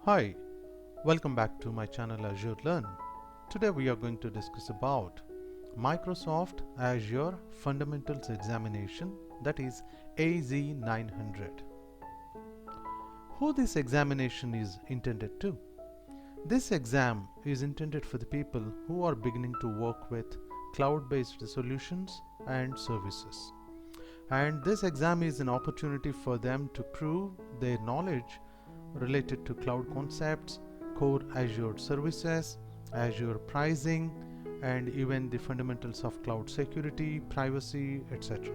Hi, welcome back to my channel Azure Learn. Today we are going to discuss about Microsoft Azure Fundamentals Examination, that is AZ900. Who this examination is intended to? This exam is intended for the people who are beginning to work with cloud-based solutions and services. And this exam is an opportunity for them to prove their knowledge related to cloud concepts, core Azure services, Azure pricing, and even the fundamentals of cloud security, privacy, etc.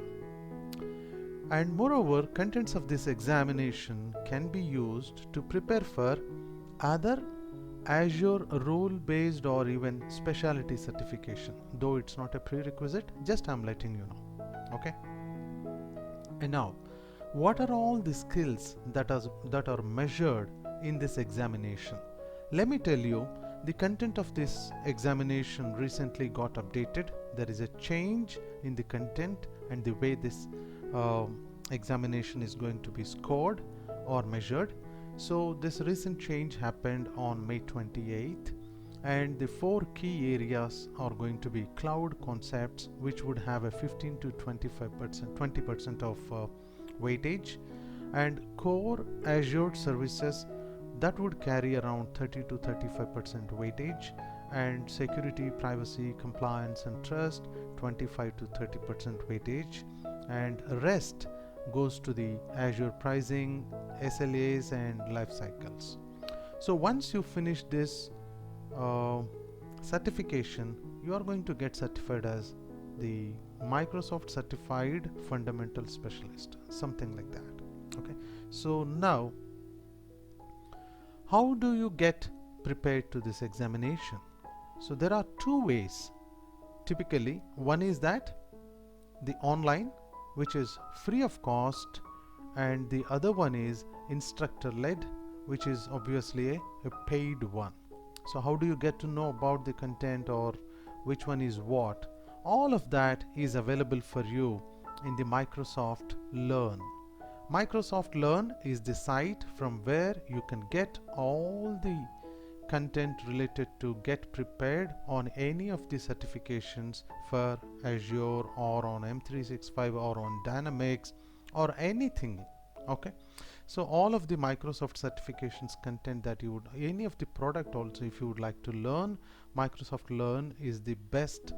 And moreover, contents of this examination can be used to prepare for other Azure role-based or even specialty certification, though it's not a prerequisite, just I'm letting you know. Okay? And now, what are all the skills that are measured in this examination? Let me tell you, the content of this examination recently got updated. There is a change in the content and the way this examination is going to be scored or measured. So this recent change happened on May 28th, and the four key areas are going to be cloud concepts, which would have a 15 to 25%, 20% of weightage, and core Azure services that would carry around 30 to 35% weightage, and security, privacy, compliance and trust 25 to 30% weightage, and rest goes to the Azure pricing, SLAs and life cycles. So once you finish this certification, you are going to get certified as the Microsoft Certified Fundamental Specialist, something like that. Okay, so now how do you get prepared to this examination? So there are two ways. Typically, one is that the online, which is free of cost, and the other one is instructor led, which is obviously a paid one. So how do you get to know about the content or which one is what? All of that is available for you in the Microsoft Learn. Microsoft Learn is the site from where you can get all the content related to get prepared on any of the certifications for Azure or on M365 or on Dynamics or anything. Okay, so all of the Microsoft certifications content that you would, any of the product also, if you would like to learn, Microsoft Learn is the best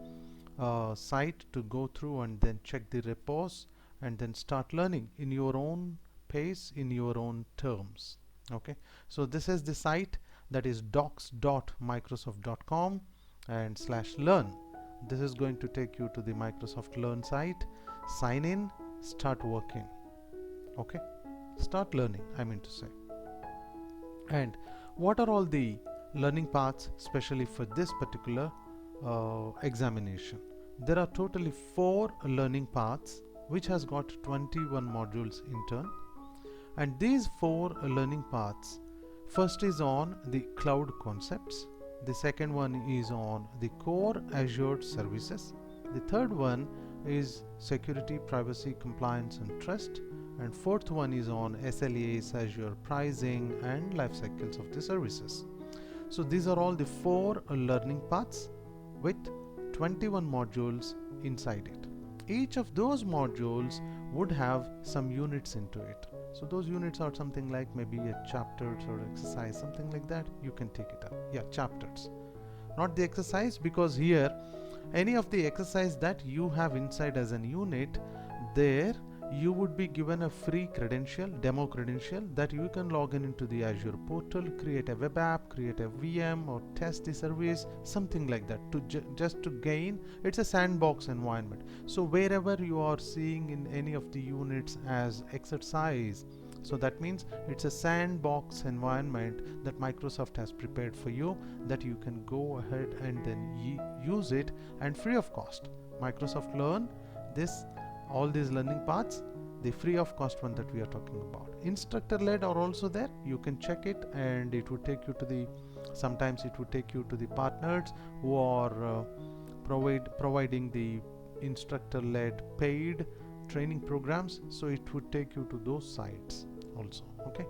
site to go through and then check the repos and then start learning in your own pace, in your own terms. Okay, so this is the site, that is docs.microsoft.com and /learn. This is going to take you to the Microsoft Learn site. Sign in, start working. Okay, start learning, I mean to say. And what are all the learning paths, especially for this particular examination? There are totally 4 learning paths, which has got 21 modules in turn. And these 4 learning paths, first is on the cloud concepts, the second one is on the core Azure services, the third one is security, privacy, compliance and trust, and fourth one is on SLAs, Azure pricing and life cycles of the services. So these are all the 4 learning paths with 21 modules inside it. Each of those modules would have some units into it. So those units are something like maybe a chapters or exercise, something like that. You can take it up. Yeah, chapters, not the exercise, because here any of the exercise that you have inside as an unit, there you would be given a free credential, demo credential, that you can log in into the Azure portal, create a web app, create a VM or test the service, something like that, to just to gain. It's a sandbox environment. So wherever you are seeing in any of the units as exercise, so that means it's a sandbox environment that Microsoft has prepared for you, that you can go ahead and then use it, and free of cost. Microsoft Learn, this all these learning paths, the free of cost one that we are talking about. Instructor led are also there. You can check it and it would take you to the, sometimes it would take you to the partners who are providing the instructor led paid training programs. So it would take you to those sites also. Okay,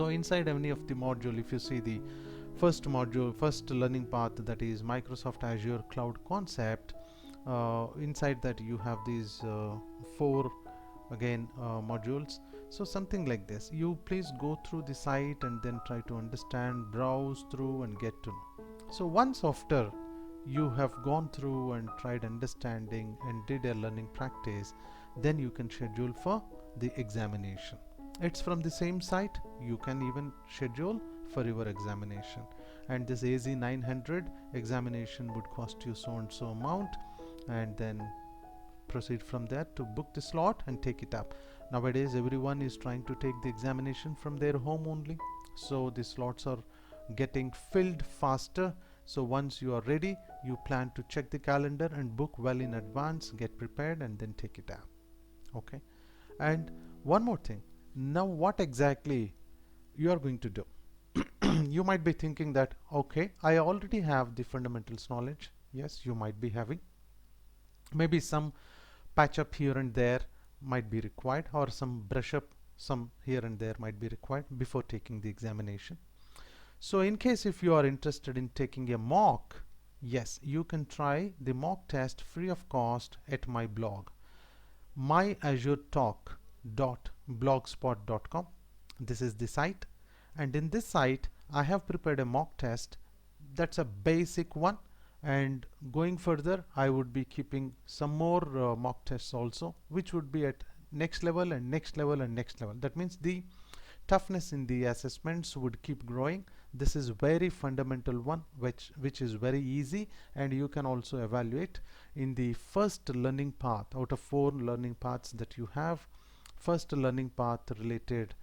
So inside any of the module, if you see the first module, first learning path, that is Microsoft Azure Cloud Concept, inside that you have these 4 again modules. So something like this, you please go through the site and then try to understand, browse through and get to know. So once after you have gone through and tried understanding and did a learning practice, then you can schedule for the examination. It's from the same site, you can even schedule for your examination. And this AZ 900 examination would cost you so and so amount, and then proceed from there to book the slot and take it up. Nowadays everyone is trying to take the examination from their home only, so the slots are getting filled faster. So once you are ready, you plan to check the calendar and book well in advance, get prepared, and then take it up. Okay. And one more thing, now what exactly you are going to do? You might be thinking that, okay, I already have the fundamentals knowledge. Yes, you might be having. Maybe some patch up here and there might be required, or some brush up some here and there might be required before taking the examination. So in case if you are interested in taking a mock, yes, you can try the mock test free of cost at my blog, myazuretalk.blogspot.com. This is the site, and in this site I have prepared a mock test. That's a basic one, and going further I would be keeping some more mock tests also, which would be at next level and next level and next level. That means the toughness in the assessments would keep growing. This is very fundamental one, which is very easy, and you can also evaluate in the first learning path out of 4 learning paths that you have. First learning path related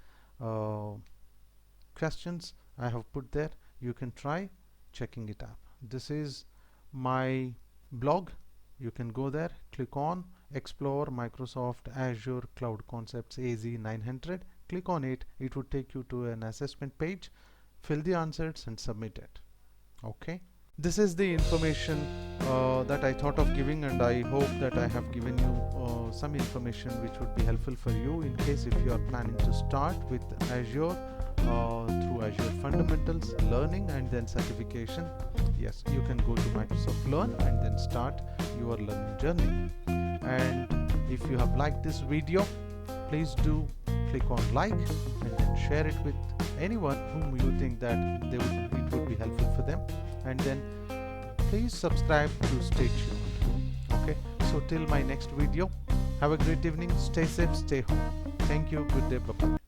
questions I have put there. You can try checking it up. This is my blog. You can go there, click on Explore Microsoft Azure Cloud Concepts AZ 900. Click on it. It would take you to an assessment page. Fill the answers and submit it. Okay. This is the information that I thought of giving, and I hope that I have given you some information which would be helpful for you in case if you are planning to start with Azure through Azure Fundamentals, Learning, and then Certification. Yes, you can go to Microsoft Learn and then start your learning journey. And if you have liked this video, please do click on like and then share it with anyone whom you think that it would be helpful for them, and then please subscribe to stay tuned. Okay, so till my next video, have a great evening, stay safe, stay home. Thank you, good day, bye bye.